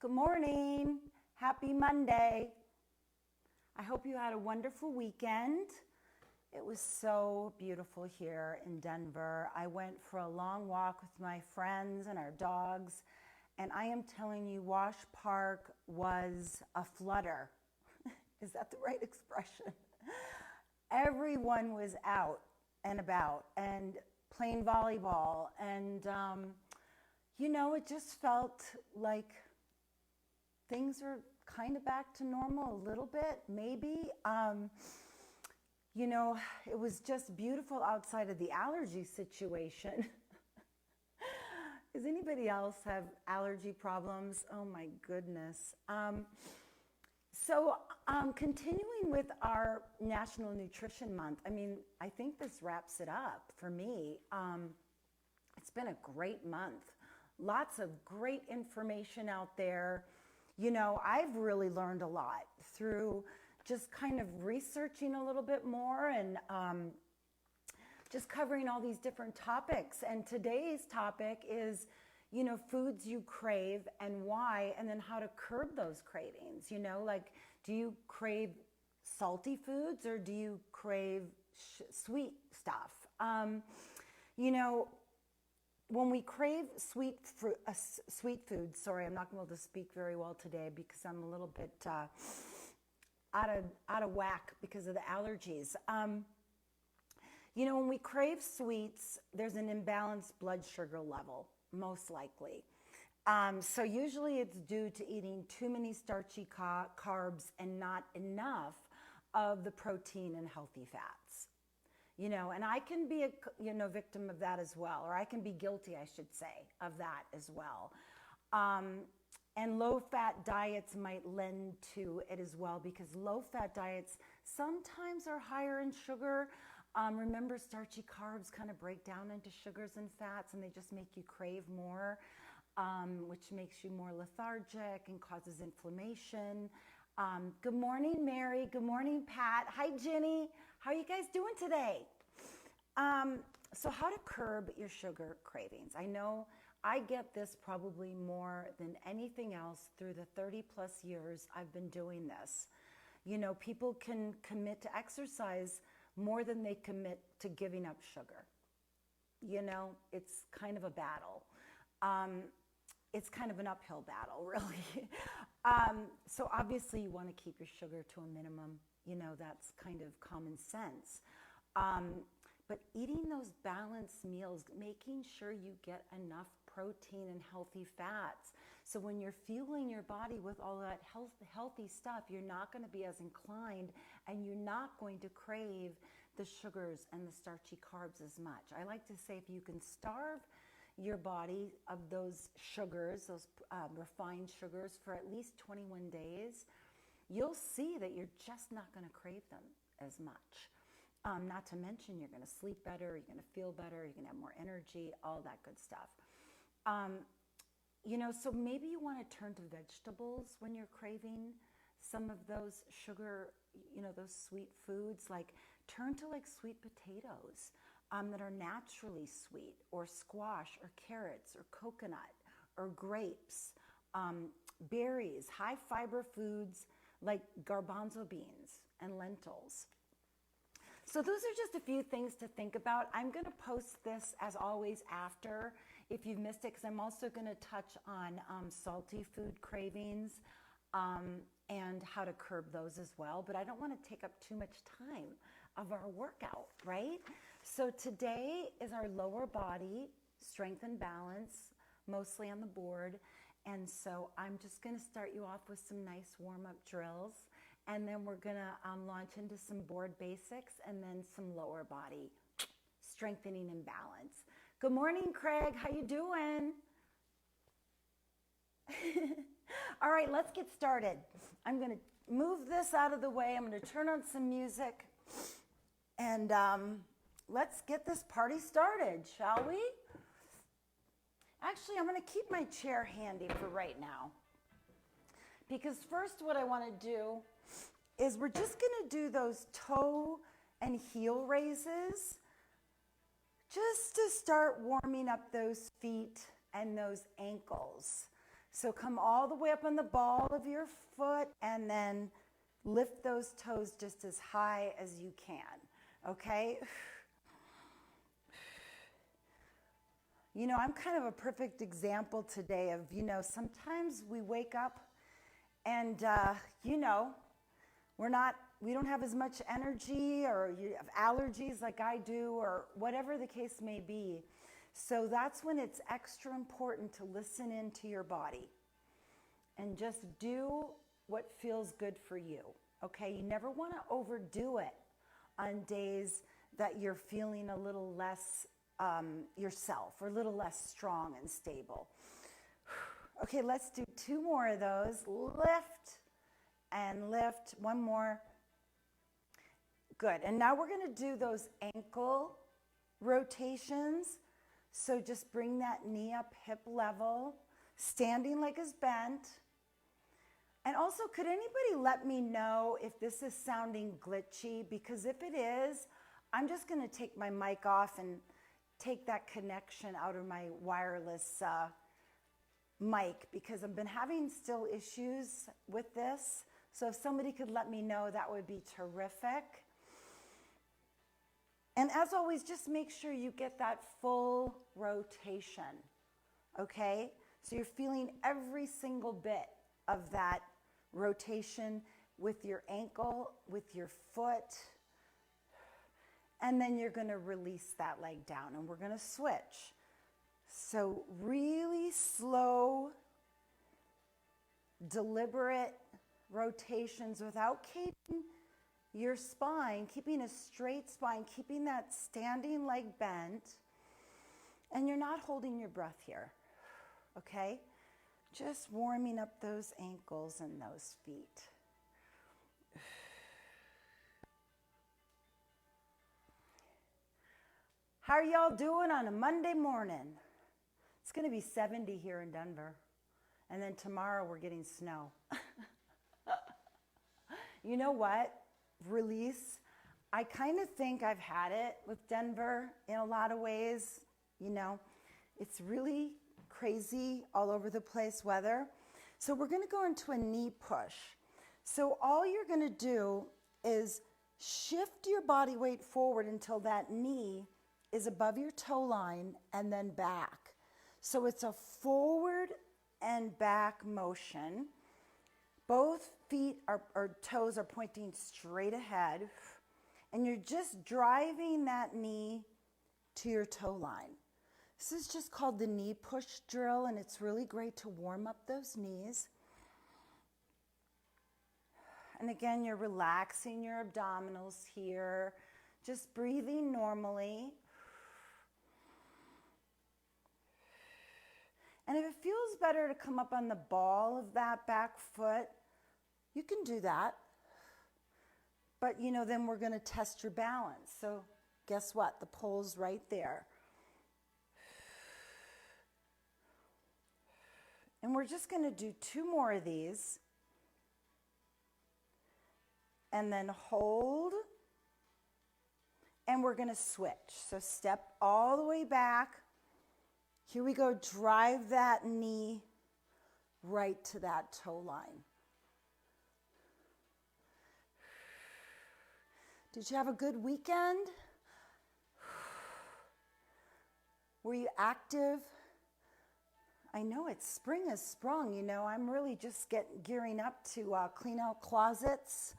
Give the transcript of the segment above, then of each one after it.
Good morning. Happy Monday. I hope you had a wonderful weekend. It was so beautiful here in Denver. I went for a long walk with my friends and our dogs, and I am telling you, Wash Park was a flutter. Is that the right expression? Everyone was out and about and playing volleyball, and it just felt like things are kind of back to normal a little bit, maybe. It was just beautiful outside of the allergy situation. Does anybody else have allergy problems? Oh my goodness. Continuing with our National Nutrition Month, I think this wraps it up for me. It's been a great month. Lots of great information out there. I've really learned a lot through just kind of researching a little bit more and just covering all these different topics. And today's topic is, foods you crave and why, and then how to curb those cravings. Do you crave salty foods or do you crave sweet stuff? When we crave sweet foods, sorry, I'm not going to be able to speak very well today because I'm a little bit out of whack because of the allergies. When we crave sweets, there's an imbalanced blood sugar level, most likely. So usually it's due to eating too many starchy carbs and not enough of the protein and healthy fats. And I can be a victim of that as well, or I can be guilty, I should say, of that as well. And low-fat diets might lend to it as well, because low-fat diets sometimes are higher in sugar. Remember, starchy carbs kind of break down into sugars and fats, and they just make you crave more, which makes you more lethargic and causes inflammation. Good morning, Mary. Good morning, Pat. Hi, Jenny. How are you guys doing today? So how to curb your sugar cravings. I know I get this probably more than anything else through the 30 plus years I've been doing this. People can commit to exercise more than they commit to giving up sugar. It's kind of a battle. It's kind of an uphill battle, really. So obviously you want to keep your sugar to a minimum. That's kind of common sense. But eating those balanced meals, making sure you get enough protein and healthy fats. So when you're fueling your body with all that healthy stuff, you're not going to be as inclined and you're not going to crave the sugars and the starchy carbs as much. I like to say if you can starve your body of those sugars, those refined sugars for at least 21 days, you'll see that you're just not going to crave them as much. Not to mention you're going to sleep better, you're going to feel better, you're going to have more energy, all that good stuff. So maybe you want to turn to vegetables when you're craving some of those sugar, those sweet foods. Like turn to sweet potatoes that are naturally sweet, or squash, or carrots, or coconut, or grapes, berries, high fiber foods like garbanzo beans and lentils. So those are just a few things to think about. I'm going to post this, as always, after, if you've missed it, because I'm also going to touch on salty food cravings and how to curb those as well. But I don't want to take up too much time of our workout, right? So today is our lower body strength and balance, mostly on the board. And so I'm just going to start you off with some nice warm-up drills. And then we're going to launch into some board basics and then some lower body strengthening and balance. Good morning, Craig. How you doing? All right, let's get started. I'm going to move this out of the way. I'm going to turn on some music. And let's get this party started, shall we? Actually, I'm going to keep my chair handy for right now. Because first what I want to do is we're just going to do those toe and heel raises just to start warming up those feet and those ankles. So come all the way up on the ball of your foot and then lift those toes just as high as you can, okay? You know, I'm kind of a perfect example today of, you know, sometimes we wake up and, you know, we don't have as much energy, or you have allergies like I do, or whatever the case may be. So that's when it's extra important to listen into your body and just do what feels good for you, okay? You never want to overdo it on days that you're feeling a little less yourself, or a little less strong and stable. Okay, let's do 2 more of those. Lift and lift. 1 more. Good. And now we're going to do those ankle rotations. So just bring that knee up hip level, standing leg is bent. And also, could anybody let me know if this is sounding glitchy? Because if it is, I'm just going to take my mic off and take that connection out of my wireless mic, because I've been having still issues with this. So if somebody could let me know, that would be terrific. And as always, just make sure you get that full rotation, okay? So you're feeling every single bit of that rotation with your ankle, with your foot, and then you're going to release that leg down, and we're going to switch. So really slow, deliberate rotations without keeping your spine, keeping a straight spine, keeping that standing leg bent, and you're not holding your breath here, okay? Just warming up those ankles and those feet. How are y'all doing on a Monday morning? It's going to be 70 here in Denver. And then tomorrow we're getting snow. You know what? Release. I kind of think I've had it with Denver in a lot of ways. You know, it's really crazy all over the place weather. So we're going to go into a knee push. So all you're going to do is shift your body weight forward until that knee is above your toe line, and then back. So it's a forward and back motion. Both feet or toes are pointing straight ahead, and you're just driving that knee to your toe line. This is just called the knee push drill, and it's really great to warm up those knees. And again, you're relaxing your abdominals here, just breathing normally. And if it feels better to come up on the ball of that back foot, you can do that. But, you know, then we're going to test your balance. So guess what? The pole's right there. And we're just going to do 2 more of these. And then hold. And we're going to switch. So step all the way back. Here we go. Drive that knee right to that toe line. Did you have a good weekend? Were you active? I know it's spring has sprung, you know. I'm really just gearing up to clean out closets.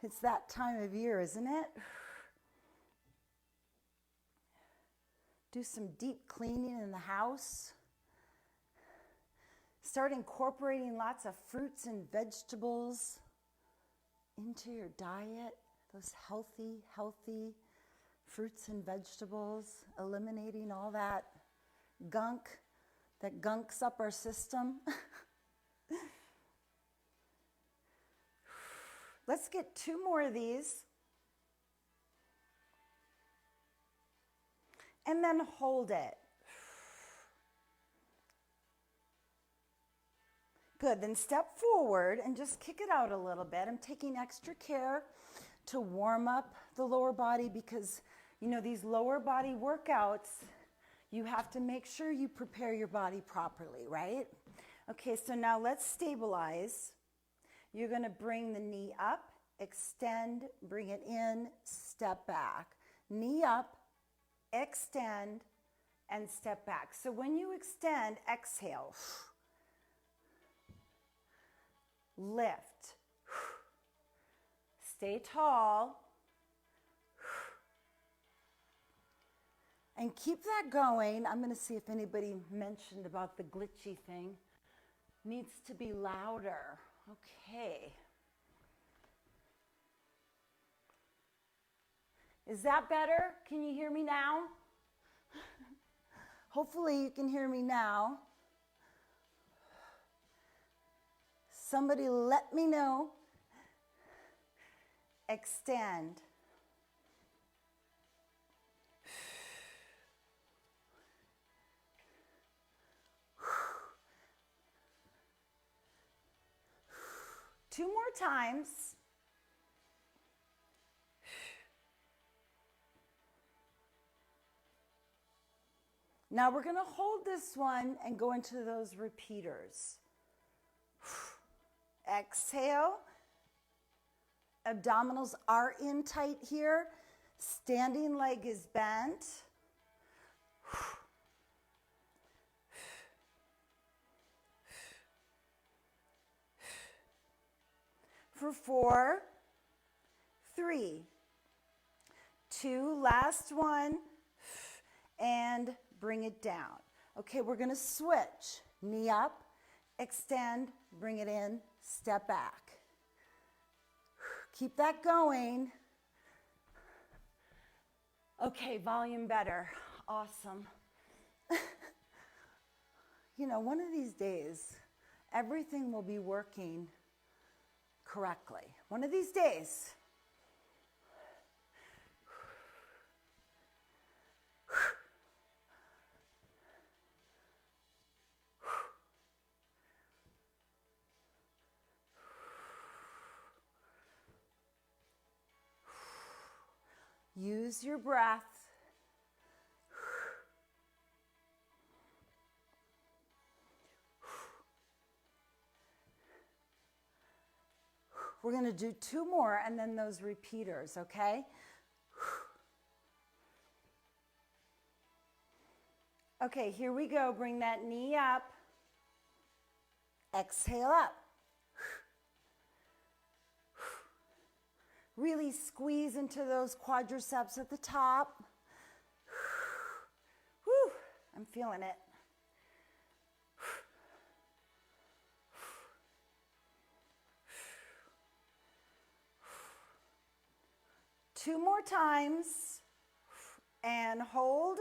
It's that time of year, isn't it? Do some deep cleaning in the house. Start incorporating lots of fruits and vegetables into your diet. Those healthy fruits and vegetables. Eliminating all that gunk that gunks up our system. Let's get 2 more of these. And then hold it. Good, then step forward and just kick it out a little bit. I'm taking extra care to warm up the lower body because, you know, these lower body workouts, You have to make sure you prepare your body properly, right? Okay, so now let's stabilize. You're going to bring the knee up, extend, bring it in, step back. Knee up, extend, and step back. So when you extend, exhale. Lift. Stay tall. And keep that going. I'm going to see if anybody mentioned about the glitchy thing. Needs to be louder. Okay. Is that better? Can you hear me now? Hopefully you can hear me now. Somebody let me know. Extend. Two more times. Now we're going to hold this one and go into those repeaters. Exhale. Abdominals are in tight here. Standing leg is bent. For 4, 3, 2, last one, and bring it down. Okay, we're going to switch. Knee up, extend, bring it in, step back. Keep that going. Okay, volume better. Awesome. You know, one of these days, everything will be working correctly. One of these days. Use your breath. We're going to do 2 more and then those repeaters, okay? Okay, here we go. Bring that knee up. Exhale up. Really squeeze into those quadriceps at the top. Whew, I'm feeling it. 2 more times. And hold.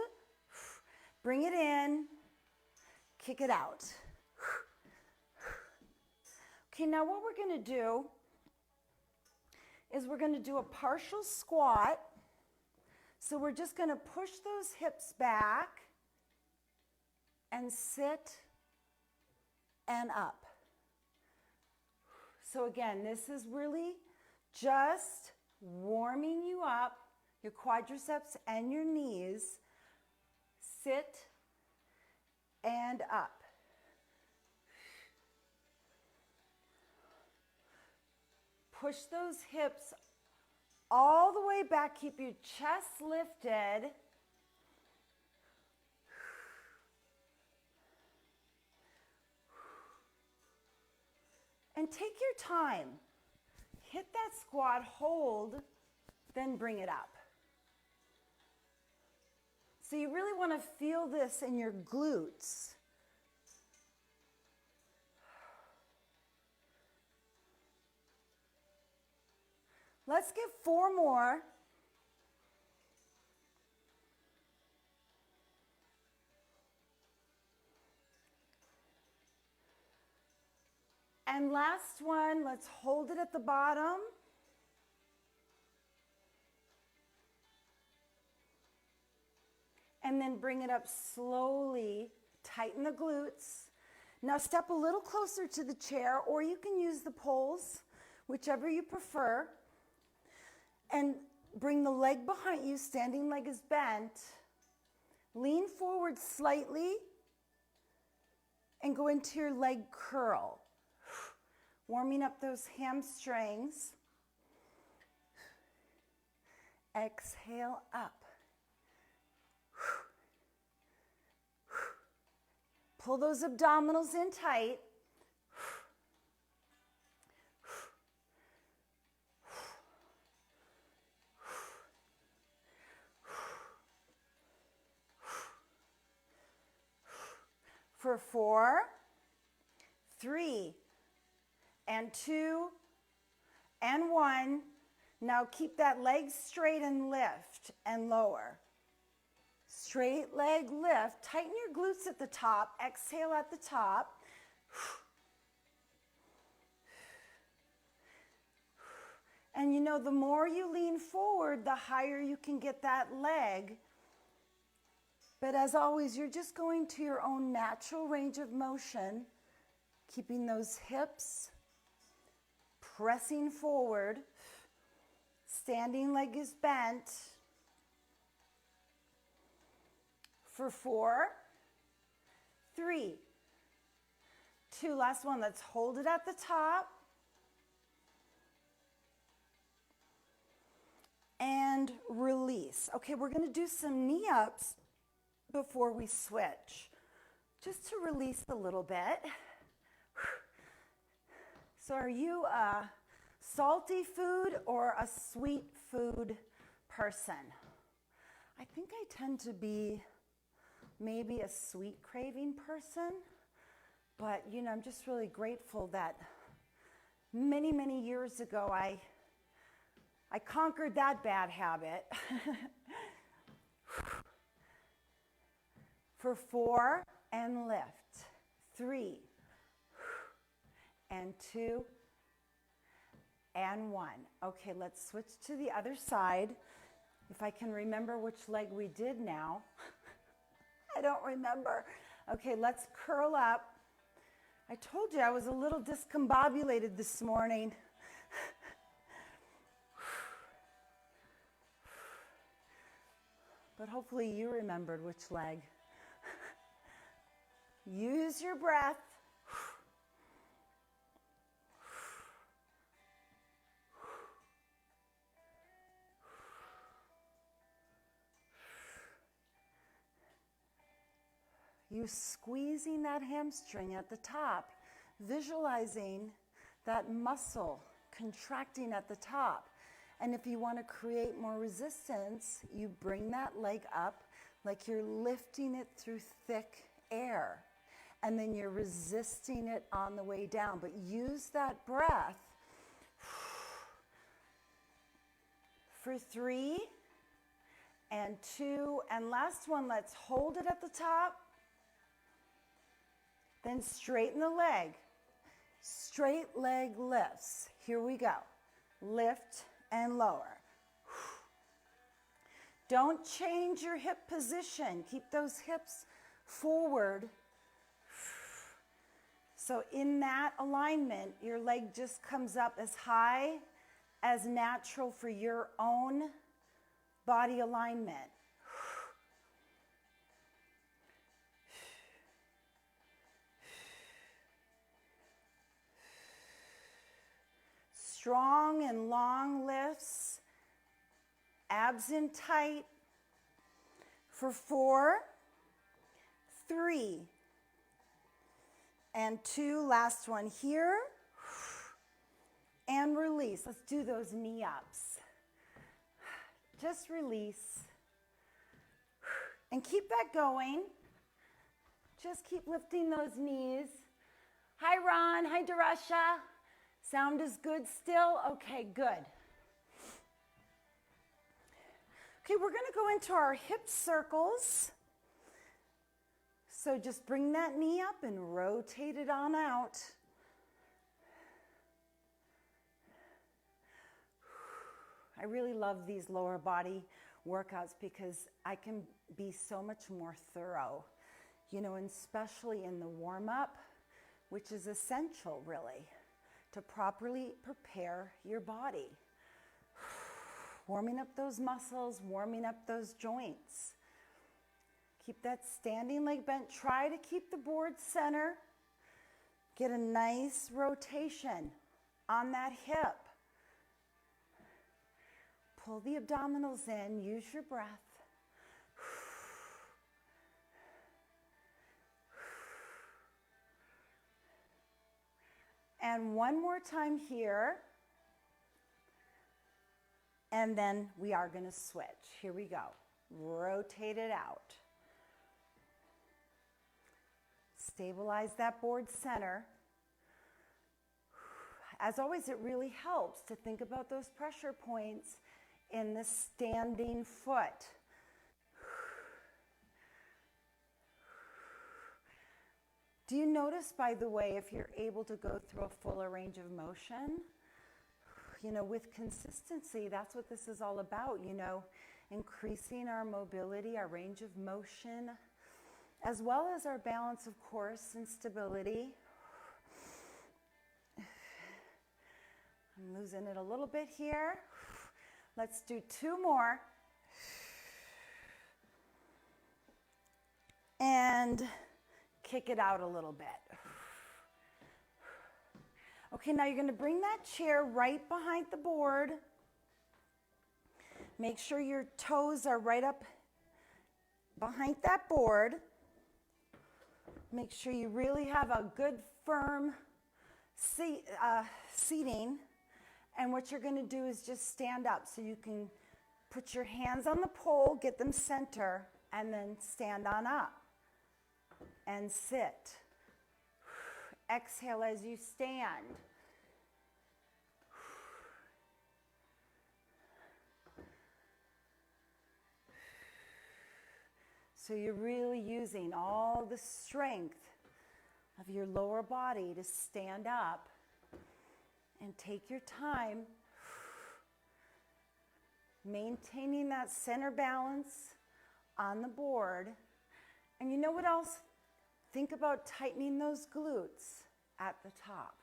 Bring it in. Kick it out. Okay, now what we're going to do is we're going to do a partial squat. So we're just going to push those hips back and sit and up. So again, this is really just warming you up, your quadriceps and your knees. Sit and up. Push those hips all the way back. Keep your chest lifted. And take your time. Hit that squat, hold, then bring it up. So you really want to feel this in your glutes. Let's get 4 more. And last one, let's hold it at the bottom. And then bring it up slowly, tighten the glutes. Now step a little closer to the chair, or you can use the poles, whichever you prefer. And bring the leg behind you, standing leg is bent. Lean forward slightly and go into your leg curl. Warming up those hamstrings. Exhale up. Pull those abdominals in tight. For 4, 3, and 2, and 1. Now keep that leg straight and lift and lower. Straight leg lift. Tighten your glutes at the top. Exhale at the top. And you know, the more you lean forward, the higher you can get that leg. But as always, you're just going to your own natural range of motion, keeping those hips pressing forward. Standing leg is bent. For 4, 3, 2, last one. Let's hold it at the top. And release. Okay, we're going to do some knee ups before we switch, just to release a little bit. So are you a salty food or a sweet food person? I think I tend to be maybe a sweet craving person, but you know, I'm just really grateful that many, many years ago I conquered that bad habit. For 4, and lift. 3, and 2, and 1. Okay, let's switch to the other side. If I can remember which leg we did now. I don't remember. Okay, let's curl up. I told you I was a little discombobulated this morning. But hopefully you remembered which leg. Use your breath. You squeezing that hamstring at the top, visualizing that muscle contracting at the top. And if you want to create more resistance, you bring that leg up like you're lifting it through thick air. And then you're resisting it on the way down. But use that breath for 3, and 2, and last one. Let's hold it at the top. Then straighten the leg. Straight leg lifts. Here we go. Lift and lower. Don't change your hip position. Keep those hips forward. So in that alignment, your leg just comes up as high as natural for your own body alignment. Strong and long lifts, abs in tight. For 4, 3, and 2, last one here, and release. Let's do those knee ups. Just release, and keep that going. Just keep lifting those knees. Hi, Ron. Hi, Darasha. Sound is good still? Okay, good. Okay, we're going to go into our hip circles. So just bring that knee up and rotate it on out. I really love these lower body workouts because I can be so much more thorough, you know, and especially in the warm-up, which is essential really to properly prepare your body. Warming up those muscles, warming up those joints. Keep that standing leg bent. Try to keep the board center. Get a nice rotation on that hip. Pull the abdominals in. Use your breath. And one more time here. And then we are going to switch. Here we go. Rotate it out. Stabilize that board center. As always, it really helps to think about those pressure points in the standing foot. Do you notice, by the way, if you're able to go through a fuller range of motion? You know, with consistency, that's what this is all about, you know, increasing our mobility, our range of motion, as well as our balance, of course, and stability. I'm losing it a little bit here. Let's do 2 more. And kick it out a little bit. Okay, now you're going to bring that chair right behind the board. Make sure your toes are right up behind that board. Make sure you really have a good firm seating. And what you're going to do is just stand up so you can put your hands on the pole, get them center, and then stand on up and sit. Exhale as you stand. So you're really using all the strength of your lower body to stand up and take your time, maintaining that center balance on the board. And you know what else? Think about tightening those glutes at the top.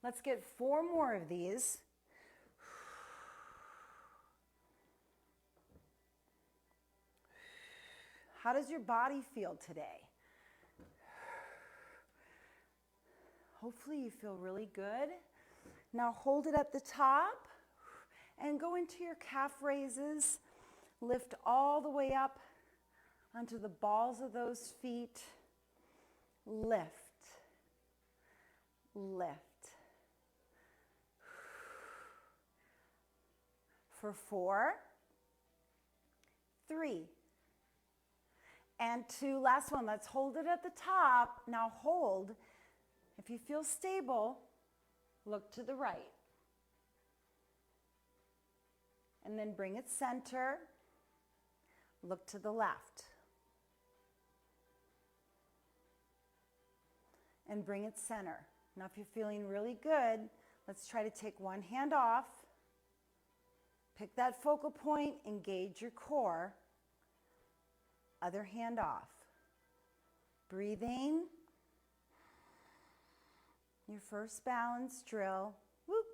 Let's get 4 more of these. How does your body feel today? Hopefully you feel really good. Now hold it at the top and go into your calf raises. Lift all the way up onto the balls of those feet. Lift. Lift. For 4, 3, and 2. Last one. Let's hold it at the top. Now hold. If you feel stable, look to the right. And then bring it center. Look to the left. And bring it center. Now if you're feeling really good, let's try to take one hand off. Pick that focal point, engage your core. Other hand off. Breathing. Your first balance drill. Whoop.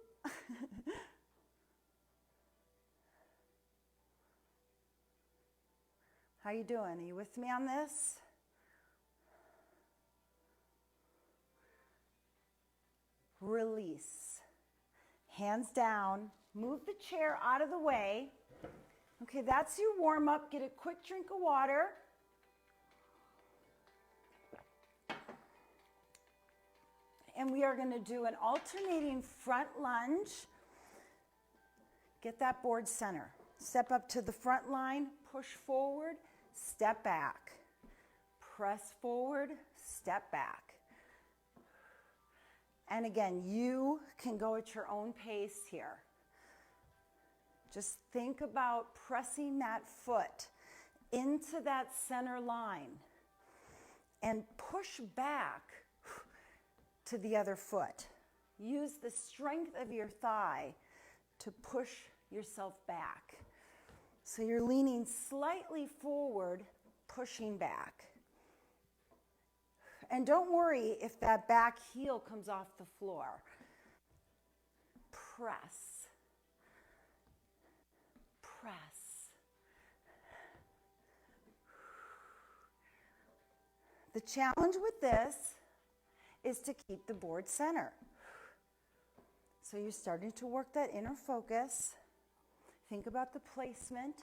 How you doing? Are you with me on this? Release. Hands down. Move the chair out of the way. Okay, that's your warm up. Get a quick drink of water. And we are going to do an alternating front lunge. Get that board center. Step up to the front line, push forward, step back. Press forward, step back. And again, you can go at your own pace here. Just think about pressing that foot into that center line and push back to the other foot. Use the strength of your thigh to push yourself back. So you're leaning slightly forward, pushing back. And don't worry if that back heel comes off the floor. Press. Press. The challenge with this is to keep the board center. So you're starting to work that inner focus. Think about the placement.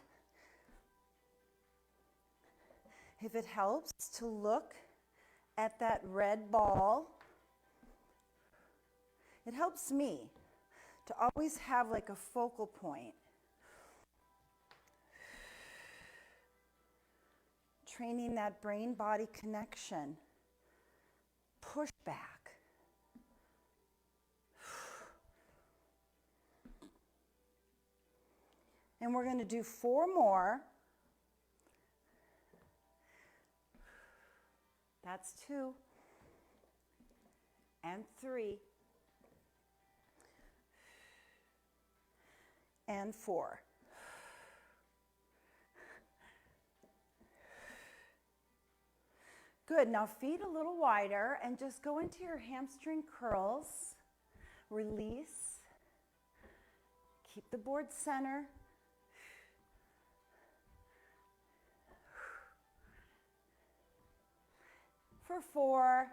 If it helps to look at that red ball, it helps me to always have like a focal point. Training that brain-body connection. Push back. And we're going to do 4 more. That's 2. And 3. And 4. Good. Now feet a little wider and just go into your hamstring curls. Release. Keep the board center. For 4,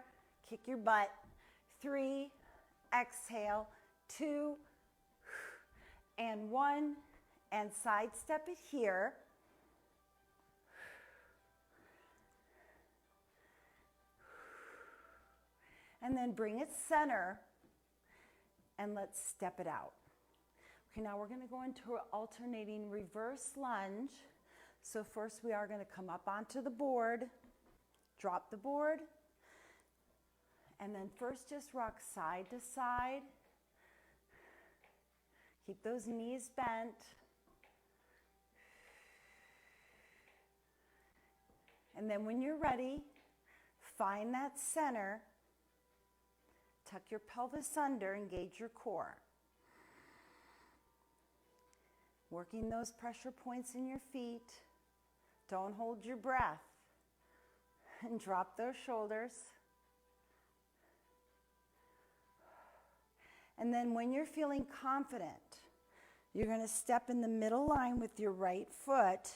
kick your butt. 3, exhale. 2, and 1, and sidestep it here. And then bring it center, and let's step it out. Okay, now we're going to go into an alternating reverse lunge. So first we are going to come up onto the board, drop the board, and then first just rock side to side. Keep those knees bent. And then when you're ready, find that center. Tuck your pelvis under, engage your core. Working those pressure points in your feet. Don't hold your breath. And drop those shoulders. And then when you're feeling confident, you're going to step in the middle line with your right foot.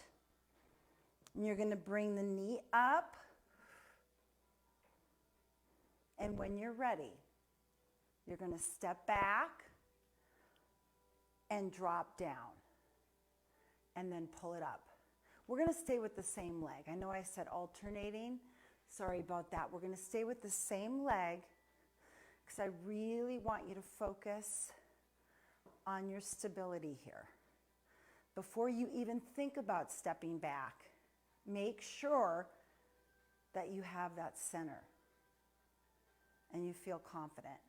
And you're going to bring the knee up. And when you're ready, you're going to step back and drop down. And then pull it up. We're going to stay with the same leg. I know I said alternating. Sorry about that. We're going to stay with the same leg because I really want you to focus on your stability here. Before you even think about stepping back, make sure that you have that center and you feel confident.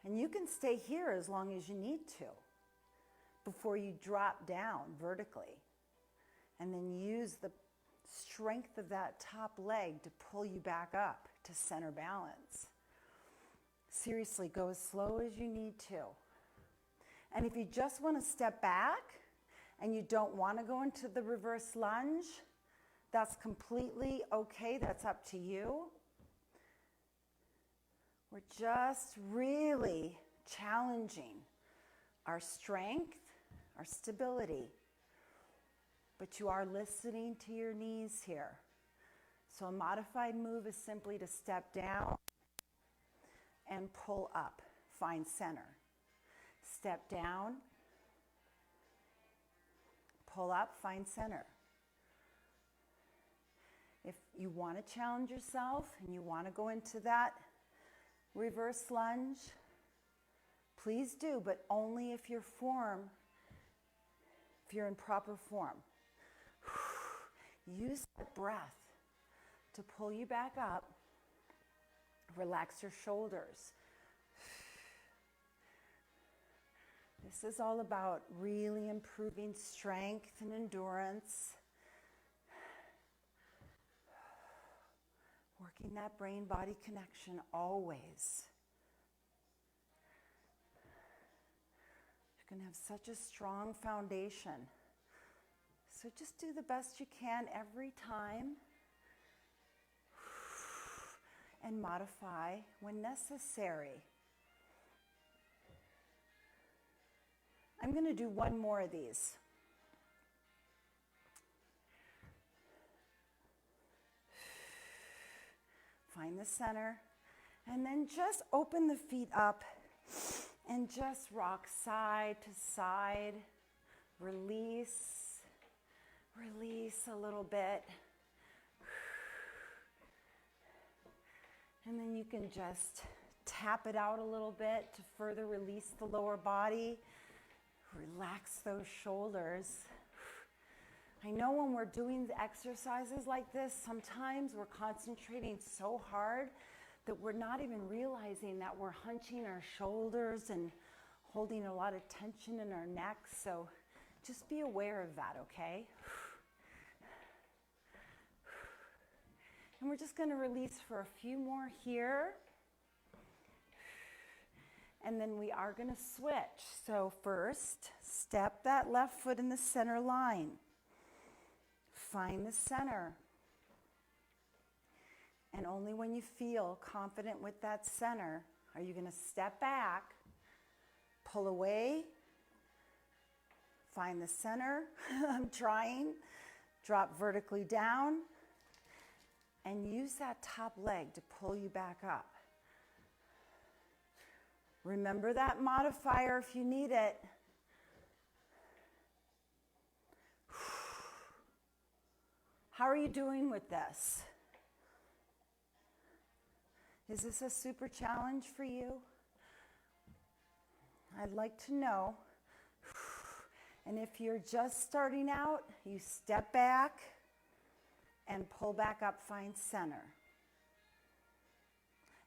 And you can stay here as long as you need to before you drop down vertically. And then use the strength of that top leg to pull you back up to center balance. Seriously, go as slow as you need to. And if you just want to step back and you don't want to go into the reverse lunge, that's completely okay. That's up to you. We're just really challenging our strength, our stability. But you are listening to your knees here. So a modified move is simply to step down and pull up. Find center. Step down, pull up, find center. If you want to challenge yourself and you want to go into that reverse lunge, please do, but only if you're in proper form. Use that breath to pull you back up. Relax your shoulders. This is all about really improving strength and endurance. Working that brain-body connection always. You're going to have such a strong foundation. So just do the best you can every time. and modify when necessary. I'm going to do one more of these. Find the center, and then just open the feet up and just rock side to side. Release, release a little bit. And then you can just tap it out a little bit to further release the lower body. Relax those shoulders. I know when we're doing the exercises like this, sometimes we're concentrating so hard that we're not even realizing that we're hunching our shoulders and holding a lot of tension in our neck. So just be aware of that, okay? And we're just going to release for a few more here. And then we are going to switch. So first, step that left foot in the center line. Find the center. And only when you feel confident with that center are you going to step back, pull away, find the center. I'm trying. Drop vertically down. And use that top leg to pull you back up. Remember that modifier if you need it. How are you doing with this? Is this a super challenge for you? I'd like to know. And if you're just starting out, you step back and pull back up, find center.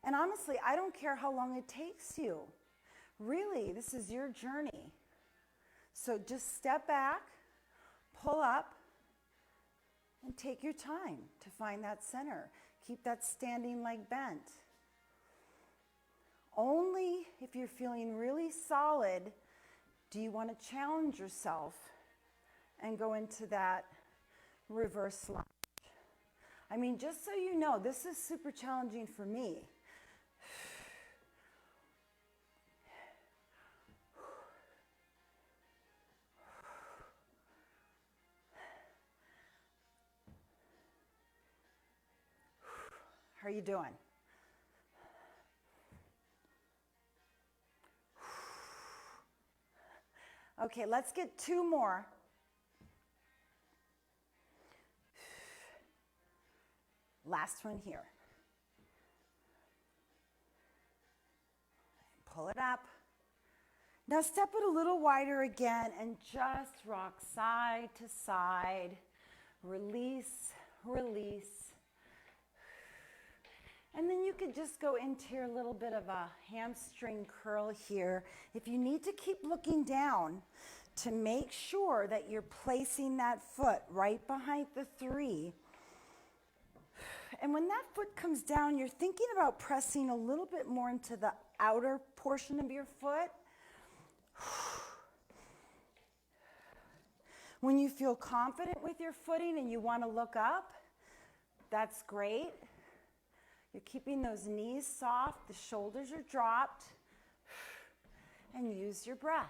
And honestly, I don't care how long it takes you. Really, this is your journey. So just step back, pull up, and take your time to find that center. Keep that standing leg bent. Only if you're feeling really solid do you want to challenge yourself and go into that reverse lunge. I mean, just so you know, this is super challenging for me. How are you doing? Okay, let's get two more. Last one here. Pull it up. Now step it a little wider again and just rock side to side. Release, release. And then you could just go into a little bit of a hamstring curl here. If you need to keep looking down to make sure that you're placing that foot right behind the 3. And when that foot comes down, you're thinking about pressing a little bit more into the outer portion of your foot. When you feel confident with your footing and you want to look up, that's great. You're keeping those knees soft, the shoulders are dropped, and use your breath.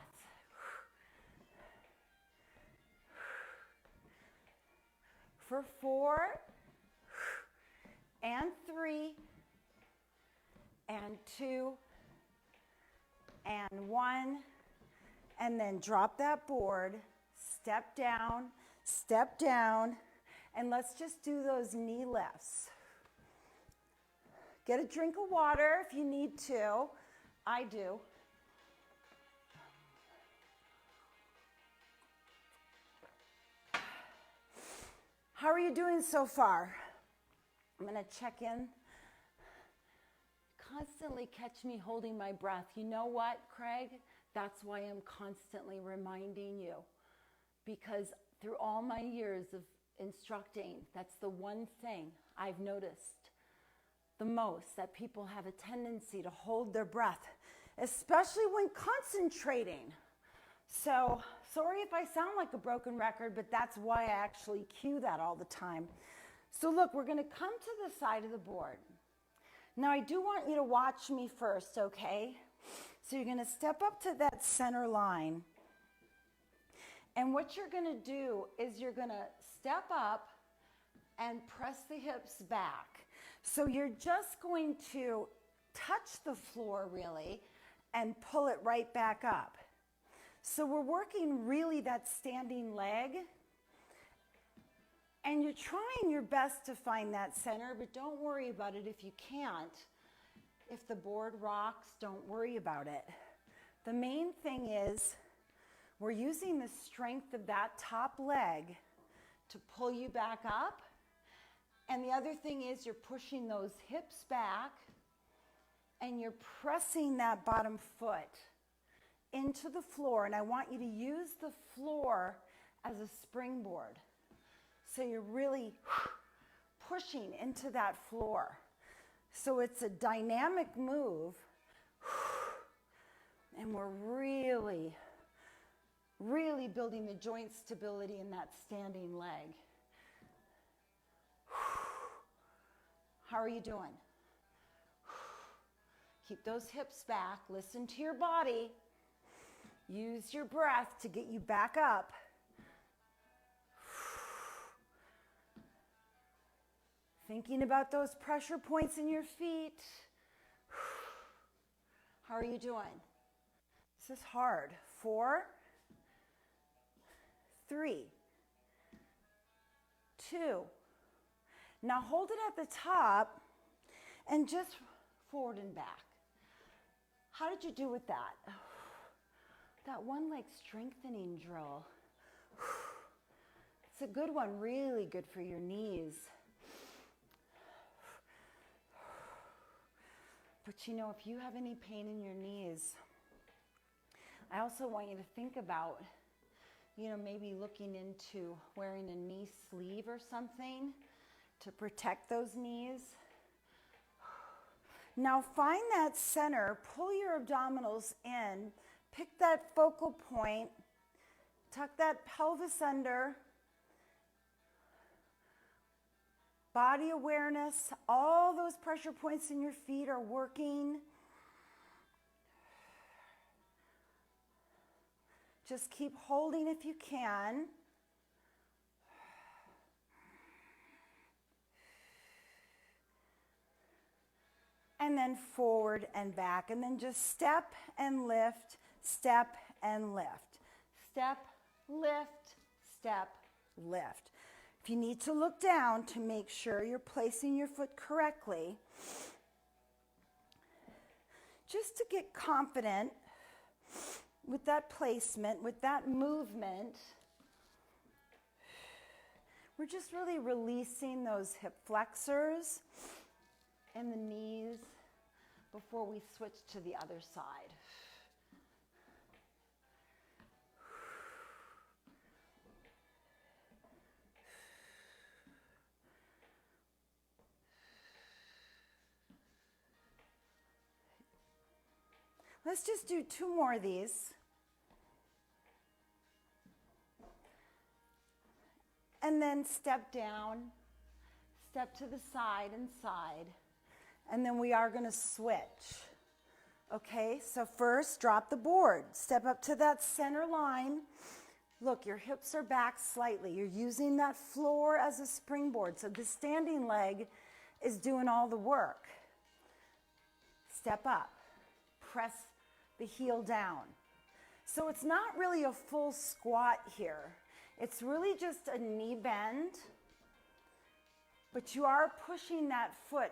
For 4, and 3, and 2, and 1, and then drop that board, step down, and let's just do those knee lifts. Get a drink of water if you need to. I do. How are you doing so far? I'm going to check in. Constantly catch me holding my breath. You know what, Craig? That's why I'm constantly reminding you. Because through all my years of instructing, that's the one thing I've noticed the most, that people have a tendency to hold their breath, especially when concentrating. So, sorry if I sound like a broken record, but that's why I actually cue that all the time. So look, we're going to come to the side of the board. Now I do want you to watch me first, okay? So you're gonna step up to that center line. And what you're gonna do is you're gonna step up and press the hips back. So you're just going to touch the floor really and pull it right back up. So we're working really that standing leg, and you're trying your best to find that center, but don't worry about it if you can't. If the board rocks, don't worry about it. The main thing is we're using the strength of that top leg to pull you back up. And the other thing is you're pushing those hips back and you're pressing that bottom foot into the floor. And I want you to use the floor as a springboard. So you're really pushing into that floor. So it's a dynamic move. And we're really, really building the joint stability in that standing leg. How are you doing? Keep those hips back. Listen to your body. Use your breath to get you back up. Thinking about those pressure points in your feet. How are you doing? This is hard. 4, 3, 2. Now hold it at the top and just forward and back. How did you do with that? That one leg strengthening drill. It's a good one, really good for your knees. But you know, if you have any pain in your knees, I also want you to think about, you know, maybe looking into wearing a knee sleeve or something to protect those knees. Now find that center, pull your abdominals in, pick that focal point, tuck that pelvis under, body awareness, all those pressure points in your feet are working. Just keep holding if you can. And then forward and back, and then just step and lift, step and lift. Step, lift, step, lift. If you need to look down to make sure you're placing your foot correctly, just to get confident with that placement, with that movement, we're just really releasing those hip flexors and the knees before we switch to the other side. Let's just do 2 more of these. And then step down, step to the side and side. And then we are going to switch. Okay, so first drop the board. Step up to that center line. Look, your hips are back slightly. You're using that floor as a springboard. So the standing leg is doing all the work. Step up. Press the heel down. So it's not really a full squat here. It's really just a knee bend. But you are pushing that foot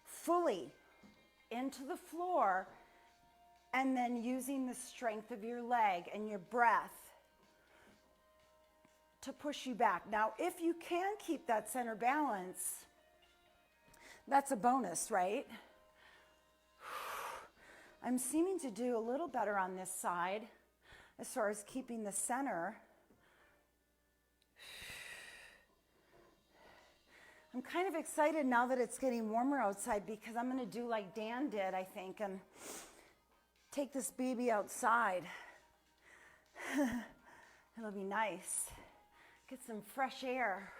fully into the floor and then using the strength of your leg and your breath to push you back. Now, if you can keep that center balance, that's a bonus, right? I'm seeming to do a little better on this side as far as keeping the center. I'm kind of excited now that it's getting warmer outside because I'm going to do like Dan did, I think, and take this baby outside. It'll be nice. Get some fresh air.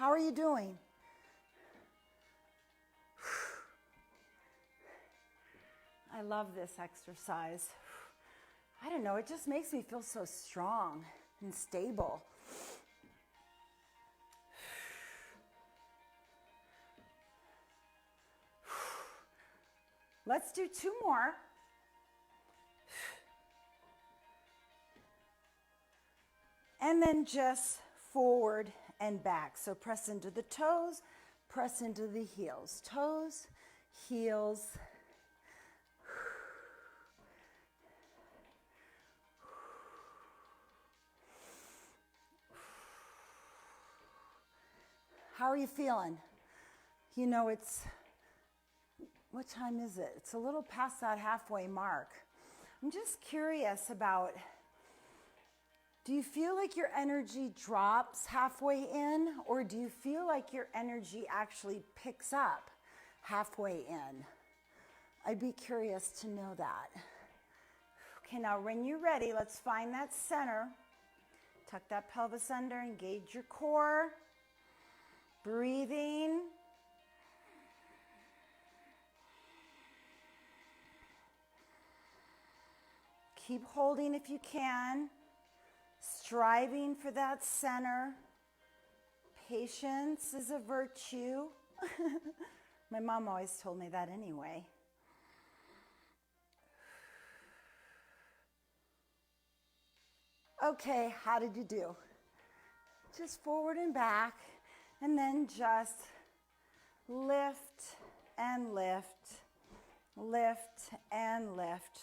How are you doing? I love this exercise. I don't know, it just makes me feel so strong and stable. Let's do 2 more. And then just forward and back. So press into the toes, press into the heels. Toes, heels. How are you feeling? You know, what time is it? It's a little past that halfway mark. I'm just curious about, do you feel like your energy drops halfway in, or do you feel like your energy actually picks up halfway in? I'd be curious to know that. Okay, now when you're ready, let's find that center. Tuck that pelvis under, engage your core. Breathing. Keep holding if you can. Striving for that center. Patience is a virtue. My mom always told me that anyway. Okay, how did you do? Just forward and back, and then just lift and lift, lift and lift.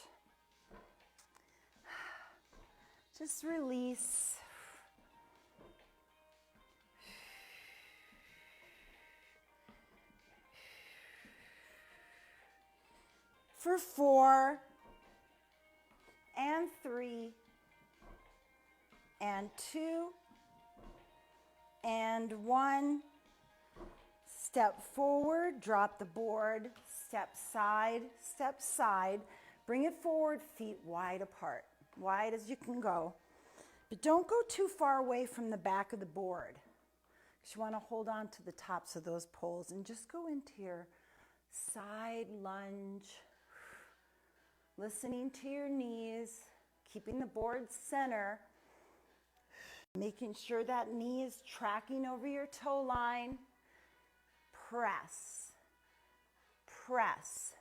Just release. For 4 and 3 and 2 and 1. Step forward, drop the board, step side, bring it forward, feet wide apart, wide as you can go. But don't go too far away from the back of the board, because you want to hold on to the tops of those poles and just go into your side lunge, listening to your knees, keeping the board center, making sure that knee is tracking over your toe line. Press, press.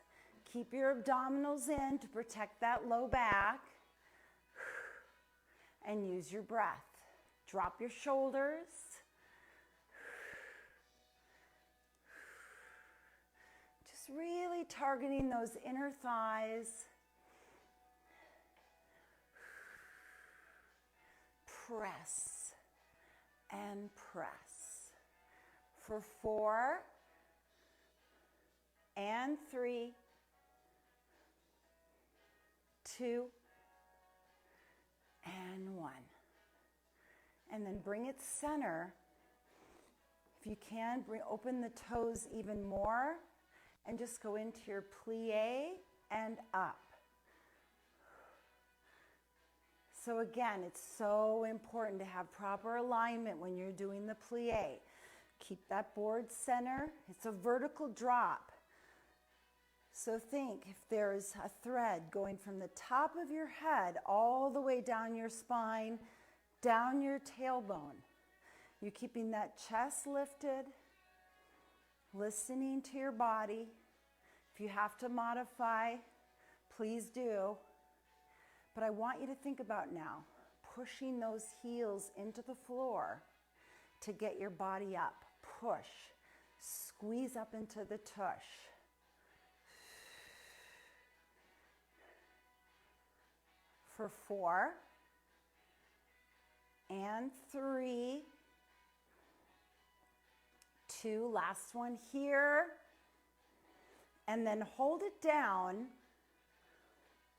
Keep your abdominals in to protect that low back. And use your breath. Drop your shoulders. Just really targeting those inner thighs. Press and press. For 4 and 3, 2 and 1. And then bring it center. If you can, open the toes even more and just go into your plie and up. So again, it's so important to have proper alignment when you're doing the plie. Keep that board center. It's a vertical drop. So think, if there's a thread going from the top of your head all the way down your spine, down your tailbone, you're keeping that chest lifted, listening to your body. If you have to modify, please do. But I want you to think about now, pushing those heels into the floor to get your body up. Push, squeeze up into the tush. For 4 and 3, 2, last one here, and then hold it down,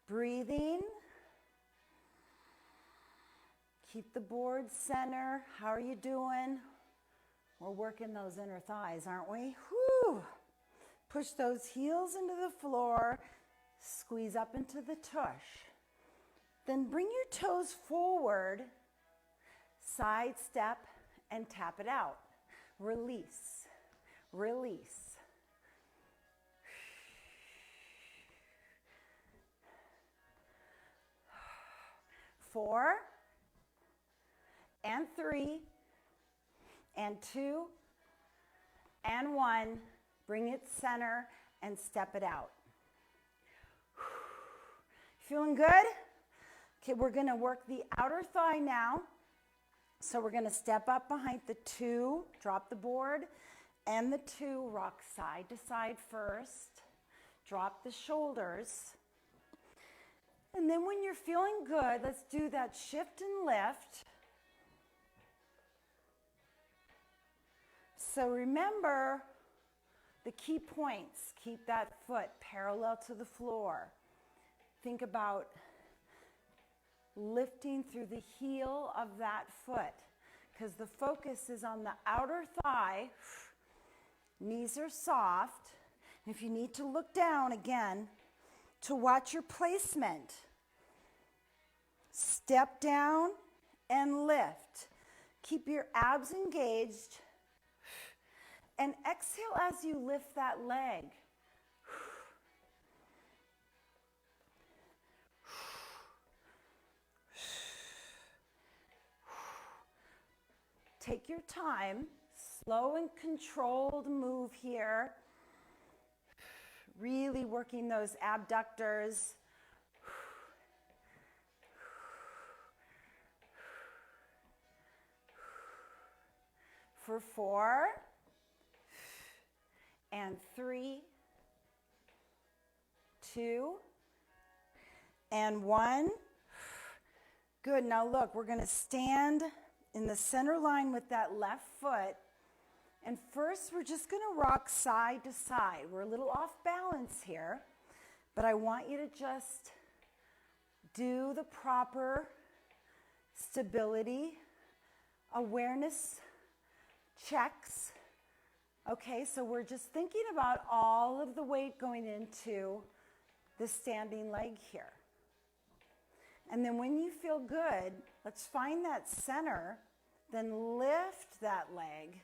breathing. Keep the board center. How are you doing? We're working those inner thighs, aren't we? Whew. Push those heels into the floor, squeeze up into the tush. Then bring your toes forward, side step, and tap it out. release, release. 4 and 3 and 2 and 1. Bring it center and step it out. Feeling good? Okay, we're going to work the outer thigh now. So we're going to step up behind the 2, drop the board, and the 2, rock side to side first. Drop the shoulders. And then when you're feeling good, let's do that shift and lift. So remember the key points. Keep that foot parallel to the floor. Think about lifting through the heel of that foot because the focus is on the outer thigh. Knees are soft. And if you need to look down again to watch your placement, step down and lift. Keep your abs engaged and exhale as you lift that leg. Take your time, slow and controlled move here. Really working those abductors. For 4 and 3, 2 and 1. Good. Now look, we're going to stand in the center line with that left foot. And first, we're just going to rock side to side. We're a little off balance here, but I want you to just do the proper stability, awareness checks. Okay, so we're just thinking about all of the weight going into the standing leg here. And then when you feel good, let's find that center, then lift that leg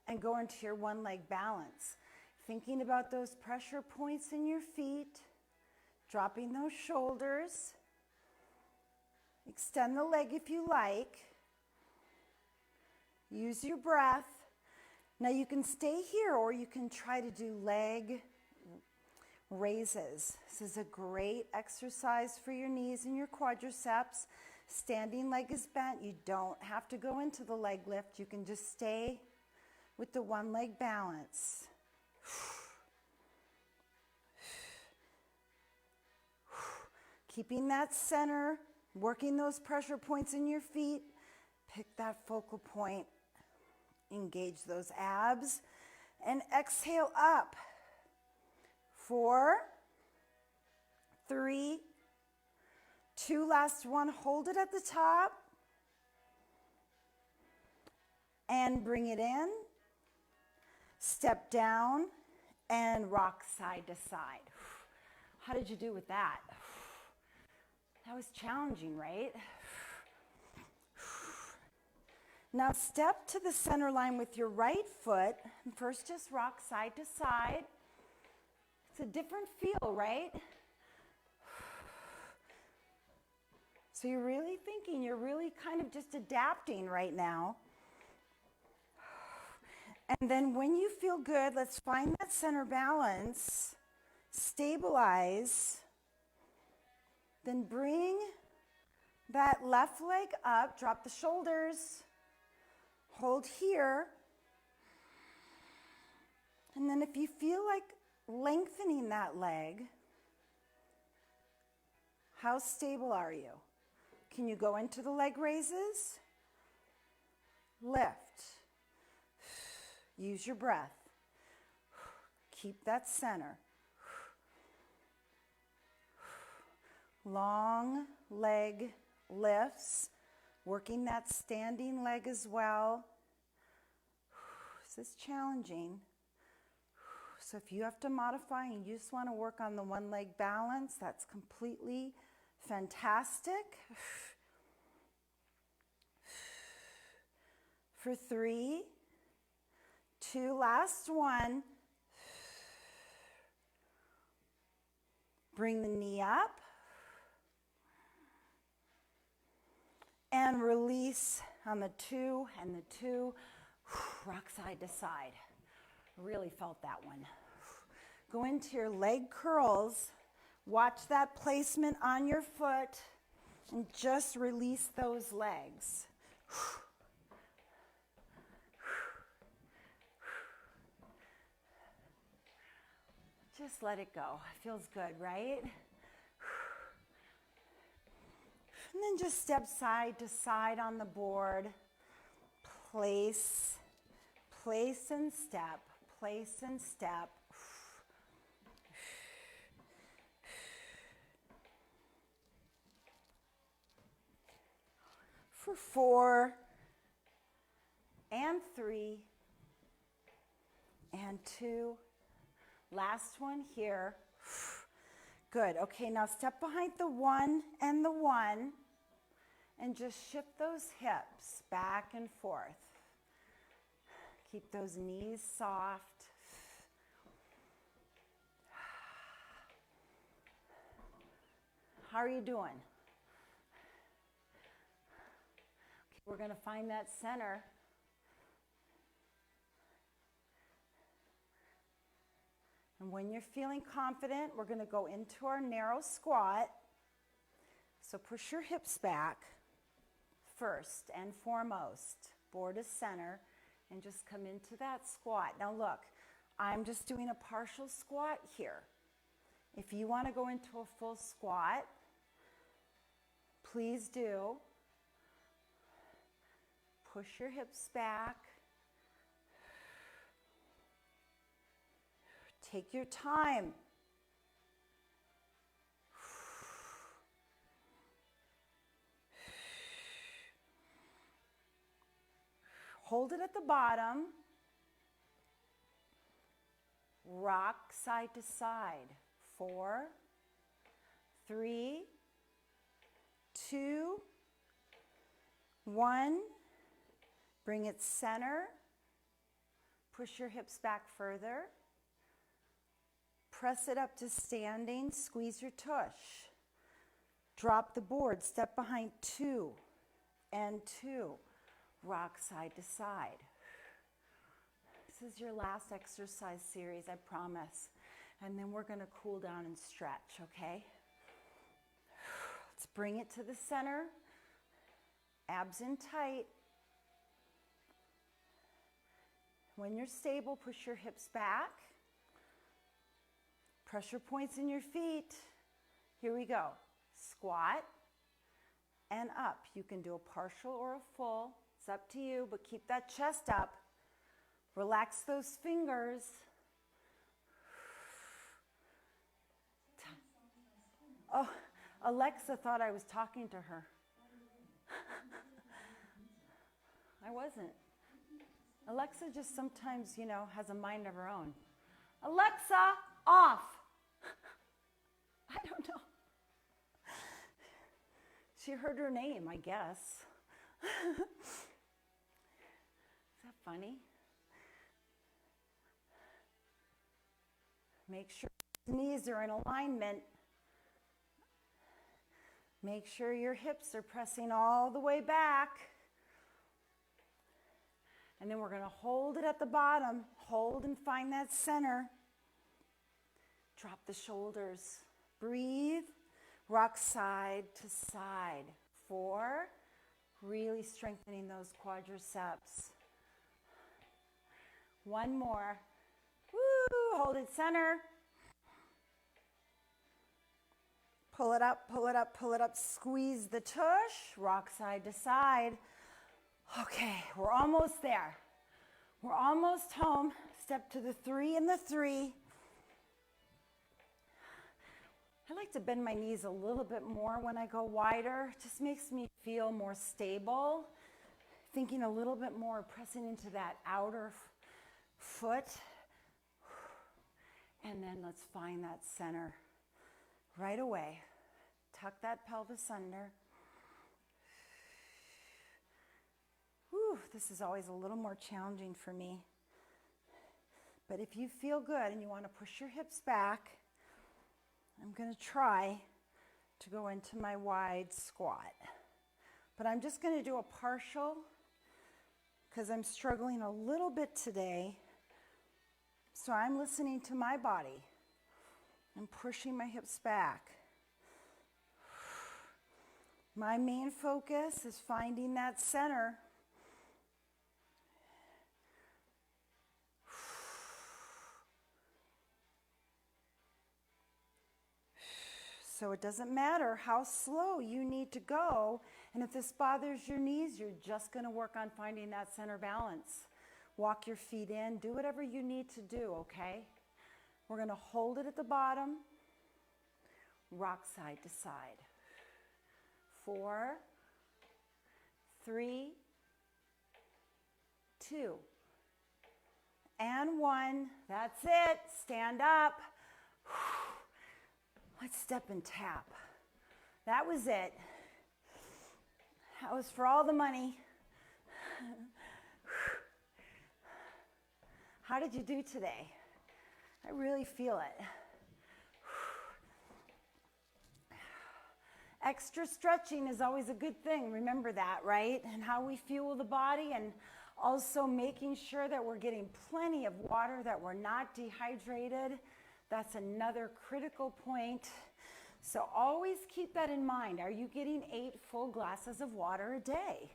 and go into your one leg balance. Thinking about those pressure points in your feet, dropping those shoulders. Extend the leg if you like. Use your breath. Now you can stay here or you can try to do leg raises. This is a great exercise for your knees and your quadriceps. Standing leg is bent. You don't have to go into the leg lift. You can just stay with the one leg balance. Keeping that center, working those pressure points in your feet. Pick that focal point. Engage those abs. And exhale up. 4, 3, 2, last one. Hold it at the top. And bring it in. Step down and rock side to side. How did you do with that? That was challenging, right? Now step to the center line with your right foot. And first just rock side to side. It's a different feel, right? So you're really thinking, you're really kind of just adapting right now. And then when you feel good, let's find that center balance, stabilize, then bring that left leg up, drop the shoulders, hold here. And then if you feel like lengthening that leg, how stable are you? Can you go into the leg raises? Lift. Use your breath. Keep that center. Long leg lifts, working that standing leg as well. This is challenging. So if you have to modify and you just want to work on the one leg balance, that's completely fantastic. for 3, 2, last one. Bring the knee up. And release on the 2 and the 2. Rock side to side. Really felt that one. Go into your leg curls. Watch that placement on your foot and just release those legs. Just let it go. It feels good, right? And then just step side to side on the board. Place, place and step, place and step. For 4 and 3 and 2. Last one here. Good. Okay, now step behind the 1 and the 1 and just shift those hips back and forth. Keep those knees soft. How are you doing? Okay, we're going to find that center. And when you're feeling confident, we're going to go into our narrow squat. So push your hips back first and foremost. Board is center. And just come into that squat. Now look, I'm just doing a partial squat here. If you want to go into a full squat, please do. Push your hips back. Take your time. Hold it at the bottom. Rock side to side. 4, 3, 2, 1. Bring it center. Push your hips back further. Press it up to standing. Squeeze your tush. Drop the board. Step behind 2 and 2. Rock side to side. This is your last exercise series, I promise. And then we're going to cool down and stretch, okay? Let's bring it to the center. Abs in tight. When you're stable, push your hips back. Pressure points in your feet. Here we go. Squat and up. You can do a partial or a full. It's up to you, but keep that chest up. Relax those fingers. Oh, Alexa thought I was talking to her. I wasn't. Alexa just sometimes, has a mind of her own. Alexa, off. I don't know. She heard her name, I guess. Is that funny? Make sure your knees are in alignment. Make sure your hips are pressing all the way back. And then we're going to hold it at the bottom. Hold and find that center. Drop the shoulders. Breathe. Rock side to side. 4. Really strengthening those quadriceps. 1 more. Woo! Hold it center. Pull it up, pull it up, pull it up. Squeeze the tush. Rock side to side. Okay, we're almost there. We're almost home. Step to the 3 and the 3. I like to bend my knees a little bit more when I go wider. It just makes me feel more stable. Thinking a little bit more, pressing into that outer foot. And then let's find that center right away. Tuck that pelvis under. Whew, This is always a little more challenging for me. But if you feel good and you want to push your hips back, I'm going to try to go into my wide squat. But I'm just going to do a partial because I'm struggling a little bit today. So I'm listening to my body. I'm pushing my hips back. My main focus is finding that center. So it doesn't matter how slow you need to go. And if this bothers your knees, you're just going to work on finding that center balance. Walk your feet in. Do whatever you need to do, okay? We're going to hold it at the bottom. Rock side to side. 4, 3, 2, and 1. That's it. Stand up. Let's step and tap. That was it. That was for all the money. How did you do today? I really feel it. Extra stretching is always a good thing. Remember that, right? And how we fuel the body, and also making sure that we're getting plenty of water, that we're not dehydrated. That's another critical point. So always keep that in mind. Are you getting 8 full glasses of water a day?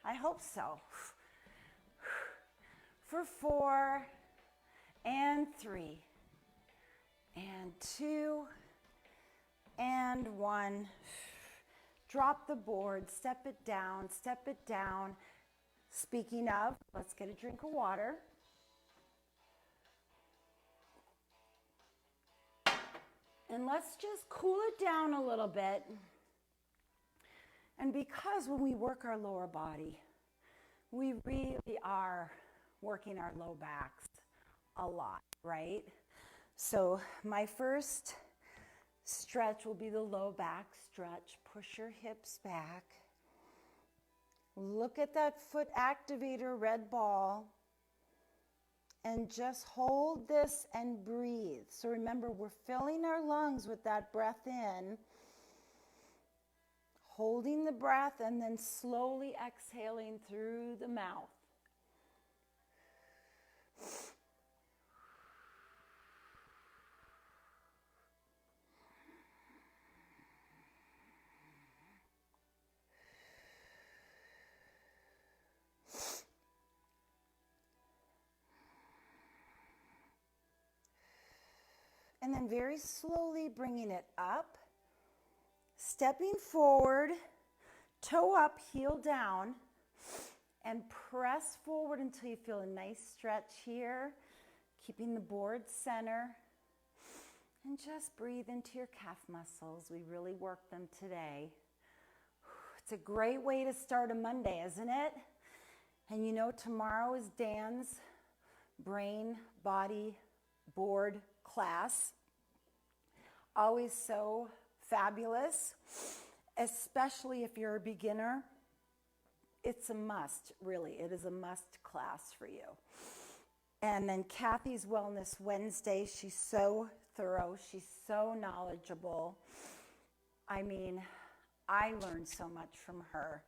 I hope so. For 4, and 3, and 2, and 1. Drop the board, step it down, step it down. Speaking of, let's get a drink of water. And let's just cool it down a little bit. And because when we work our lower body, we really are working our low backs a lot, right? So my first stretch will be the low back stretch. Push your hips back. Look at that foot activator red ball. And just hold this and breathe. So remember, we're filling our lungs with that breath in. Holding the breath and then slowly exhaling through the mouth. And then very slowly bringing it up, stepping forward, toe up, heel down, and press forward until you feel a nice stretch here, keeping the board center. And just breathe into your calf muscles. We really worked them today. It's a great way to start a Monday, isn't it? And you know, tomorrow is Dan's brain, body, board class. Always so fabulous, especially if you're a beginner. It's a must, really. It is a must class for you. And then Kathy's Wellness Wednesday, she's so thorough. She's so knowledgeable. I mean, I learned so much from her.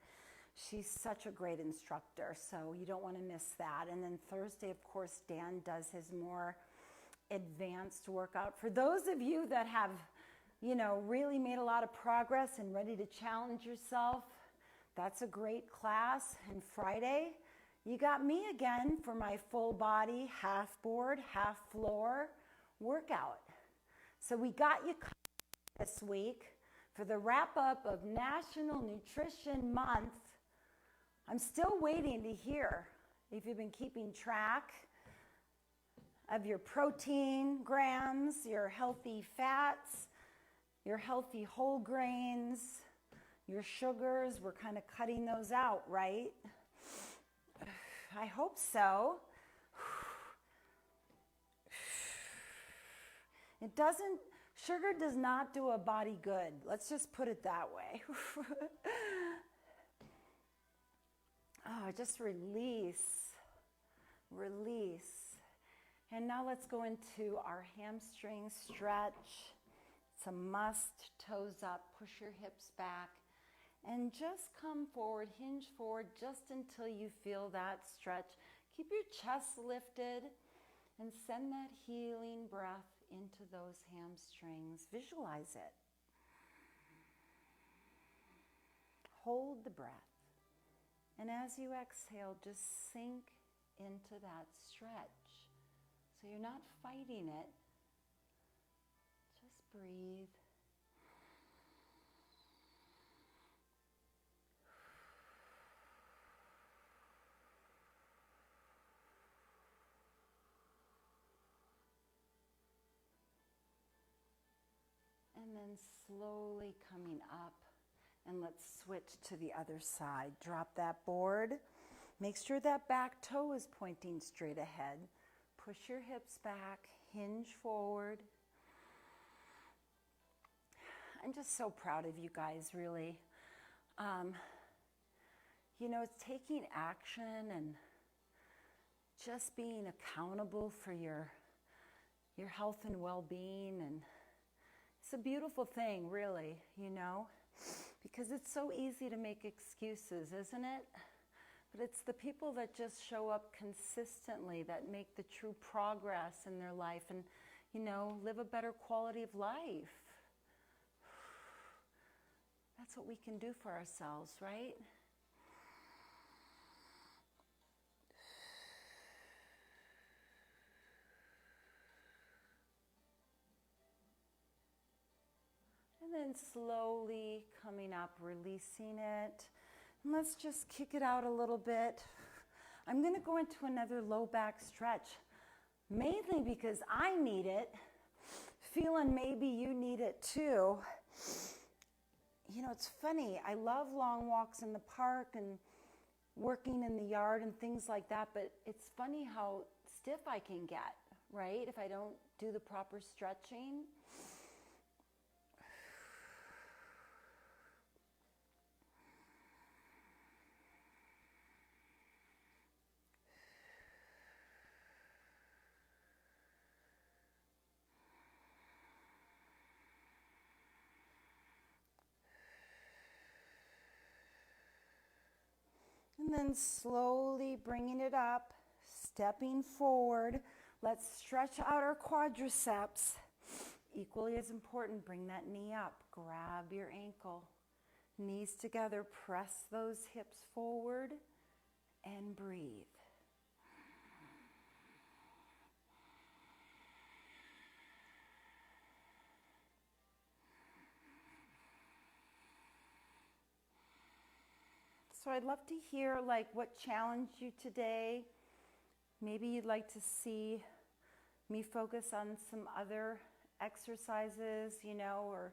She's such a great instructor, so you don't want to miss that. And then Thursday, of course, Dan does his more advanced workout. For those of you that have, you know, really made a lot of progress and ready to challenge yourself, that's a great class. And Friday, you got me again for my full body, half board, half floor workout. So we got you covered this week for the wrap up of National Nutrition Month. I'm still waiting to hear if you've been keeping track of your protein grams, your healthy fats, your healthy whole grains, your sugars. We're kind of cutting those out, right? I hope so. Sugar does not do a body good. Let's just put it that way. just release, release. And now let's go into our hamstring stretch. It's a must. Toes up, push your hips back, and just come forward, hinge forward just until you feel that stretch. Keep your chest lifted and send that healing breath into those hamstrings. Visualize it. Hold the breath. And as you exhale, just sink into that stretch. So you're not fighting it. Just breathe. And then slowly coming up. And let's switch to the other side. Drop that board. Make sure that back toe is pointing straight ahead. Push your hips back, hinge forward. I'm just so proud of you guys, really. It's taking action and just being accountable for your health and well-being. And it's a beautiful thing, really, because it's so easy to make excuses, isn't it? But it's the people that just show up consistently that make the true progress in their life and, live a better quality of life. That's what we can do for ourselves, right? And then slowly coming up, releasing it. And let's just kick it out a little bit. I'm going to go into another low back stretch, mainly because I need it, feeling maybe you need it too. It's funny. I love long walks in the park and working in the yard and things like that, but it's funny how stiff I can get, right, if I don't do the proper stretching. And then slowly bringing it up, stepping forward. Let's stretch out our quadriceps. Equally as important, bring that knee up. Grab your ankle. Knees together, press those hips forward and breathe. So I'd love to hear what challenged you today. Maybe you'd like to see me focus on some other exercises, or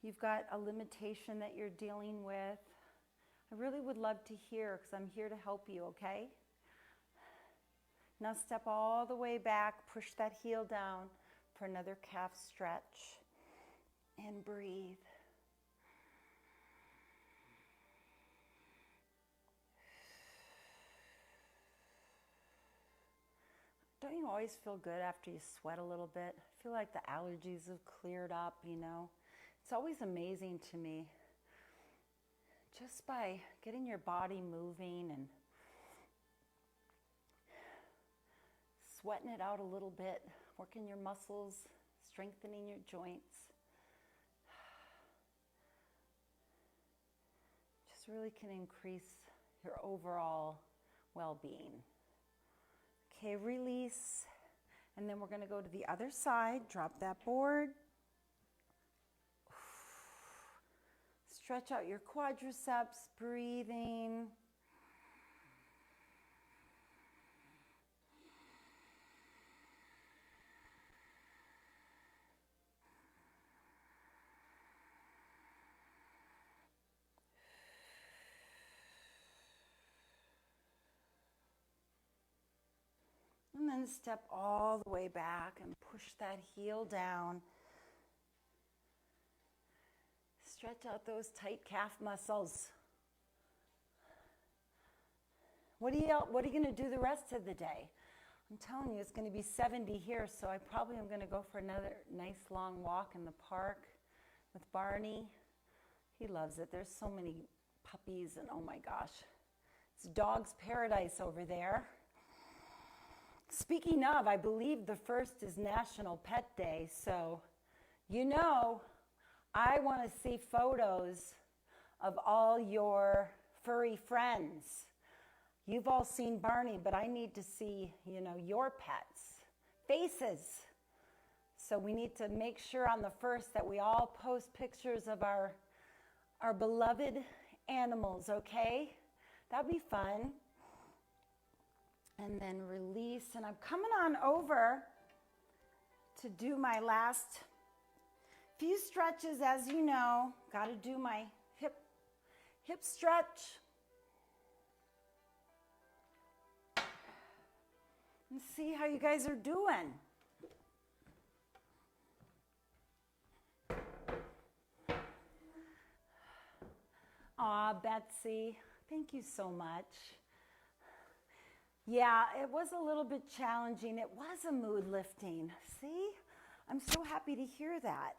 you've got a limitation that you're dealing with. I really would love to hear because I'm here to help you, okay? Now step all the way back, push that heel down for another calf stretch and breathe. Don't you always feel good after you sweat a little bit? I feel like the allergies have cleared up, It's always amazing to me. Just by getting your body moving and sweating it out a little bit, working your muscles, strengthening your joints. Just really can increase your overall well-being. Okay, release. And then we're going to go to the other side. Drop that board. Stretch out your quadriceps, breathing. And then step all the way back and push that heel down. Stretch out those tight calf muscles. What are you going to do the rest of the day? I'm telling you, it's going to be 70 here, so I probably am going to go for another nice long walk in the park with Barney. He loves it. There's so many puppies, and oh my gosh, it's dog's paradise over there. Speaking of, I believe the 1st is National Pet Day, so you know, I want to see photos of all your furry friends. You've all seen Barney, but I need to see, your pets, faces. So we need to make sure on the 1st that we all post pictures of our beloved animals, okay? That'd be fun. And then release, and I'm coming on over to do my last few stretches. As you know, got to do my hip stretch. And see how you guys are doing. Aw, Betsy, thank you so much. Yeah, it was a little bit challenging. It was a mood lifting. See? I'm so happy to hear that.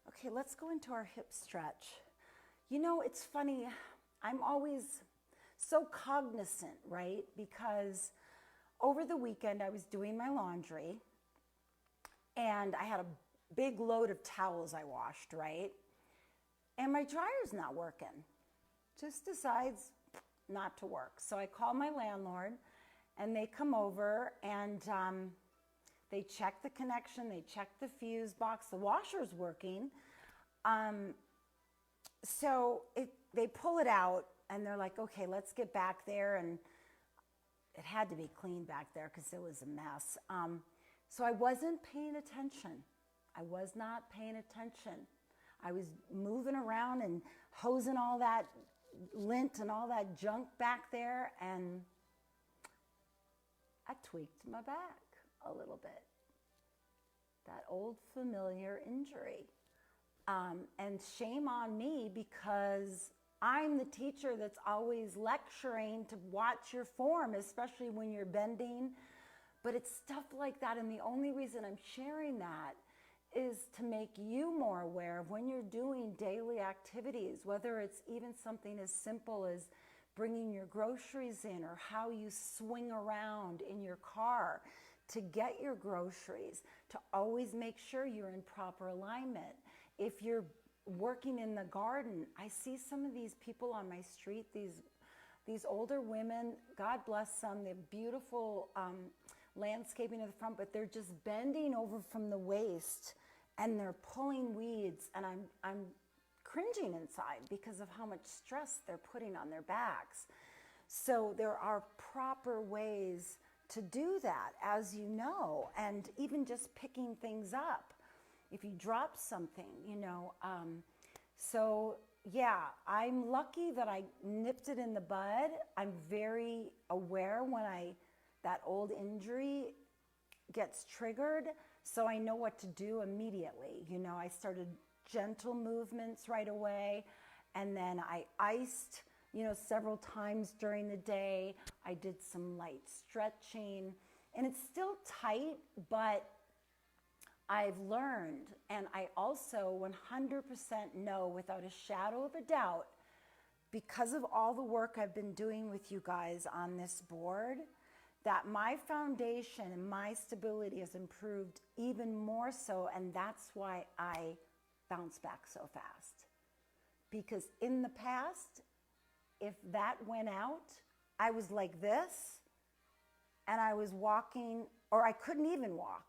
Okay, let's go into our hip stretch. It's funny. I'm always so cognizant, right? Because over the weekend, I was doing my laundry, and I had a big load of towels I washed, right? And my dryer's not working. Just decides not to work. So I call my landlord, and they come over, and they check the connection, they check the fuse box, the washer's working. So they pull it out, and they're like, okay, let's get back there. And it had to be clean back there because it was a mess. So I wasn't paying attention. I was not paying attention. I was moving around and hosing all that lint and all that junk back there, and I tweaked my back a little bit. That old familiar injury. And shame on me, because I'm the teacher that's always lecturing to watch your form, especially when you're bending. But it's stuff like that, and the only reason I'm sharing that is to make you more aware of when you're doing daily activities, whether it's even something as simple as bringing your groceries in, or how you swing around in your car to get your groceries, to always make sure you're in proper alignment. If you're working in the garden, I see some of these people on my street, these older women, God bless them, they have beautiful landscaping at the front, but they're just bending over from the waist, and they're pulling weeds, and I'm cringing inside because of how much stress they're putting on their backs. So there are proper ways to do that, as you know, and even just picking things up. If you drop something, so yeah, I'm lucky that I nipped it in the bud. I'm very aware when that old injury gets triggered, so I know what to do immediately. I started gentle movements right away, and then I iced, several times during the day. I did some light stretching, and it's still tight, but I've learned, and I also 100% know without a shadow of a doubt, because of all the work I've been doing with you guys on this board, that my foundation and my stability has improved even more so, and that's why I bounce back so fast. Because in the past, if that went out, I was like this, and I was walking, or I couldn't even walk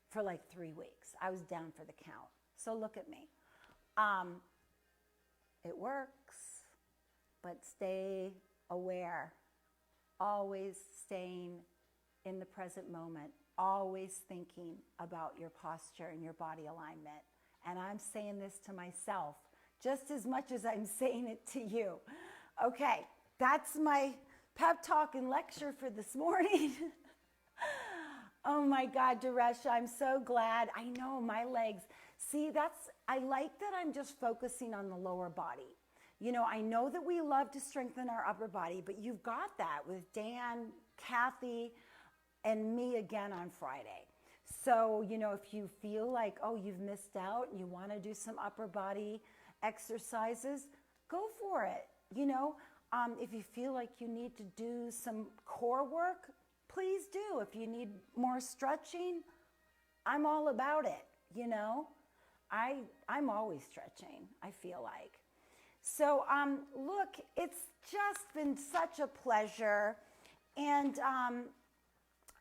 for like 3 weeks. I was down for the count. So look at me. It works, but stay aware. Always staying in the present moment. Always thinking about your posture and your body alignment. And I'm saying this to myself just as much as I'm saying it to you. Okay, that's my pep talk and lecture for this morning. Oh my God, Daresha, I'm so glad. I know my legs. See, I like that I'm just focusing on the lower body. You know, I know that we love to strengthen our upper body, but you've got that with Dan, Kathy, and me again on Friday. So, you know, if you feel like, oh, you've missed out and you want to do some upper body exercises, go for it. You know, if you feel like you need to do some core work, please do. If you need more stretching, I'm all about it, you know. I'm always stretching, I feel like. So, look, it's just been such a pleasure. And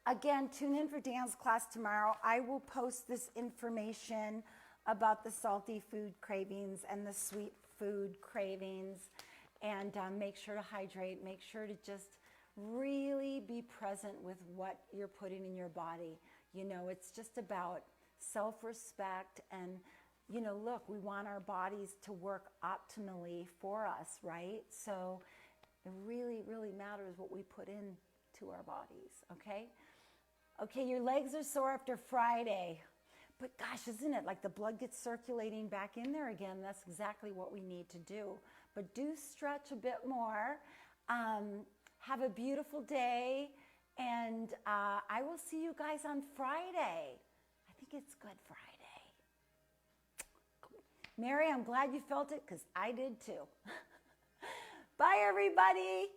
again, tune in for Dan's class tomorrow. I will post this information about the salty food cravings and the sweet food cravings. And make sure to hydrate. Make sure to just really be present with what you're putting in your body. You know, it's just about self-respect and, you know, look, we want our bodies to work optimally for us, right? So it really, really matters what we put into our bodies, okay? Okay, your legs are sore after Friday. But gosh, isn't it like the blood gets circulating back in there again? That's exactly what we need to do. But do stretch a bit more. Have a beautiful day. And I will see you guys on Friday. I think it's Good Friday. Mary, I'm glad you felt it because I did too. Bye, everybody.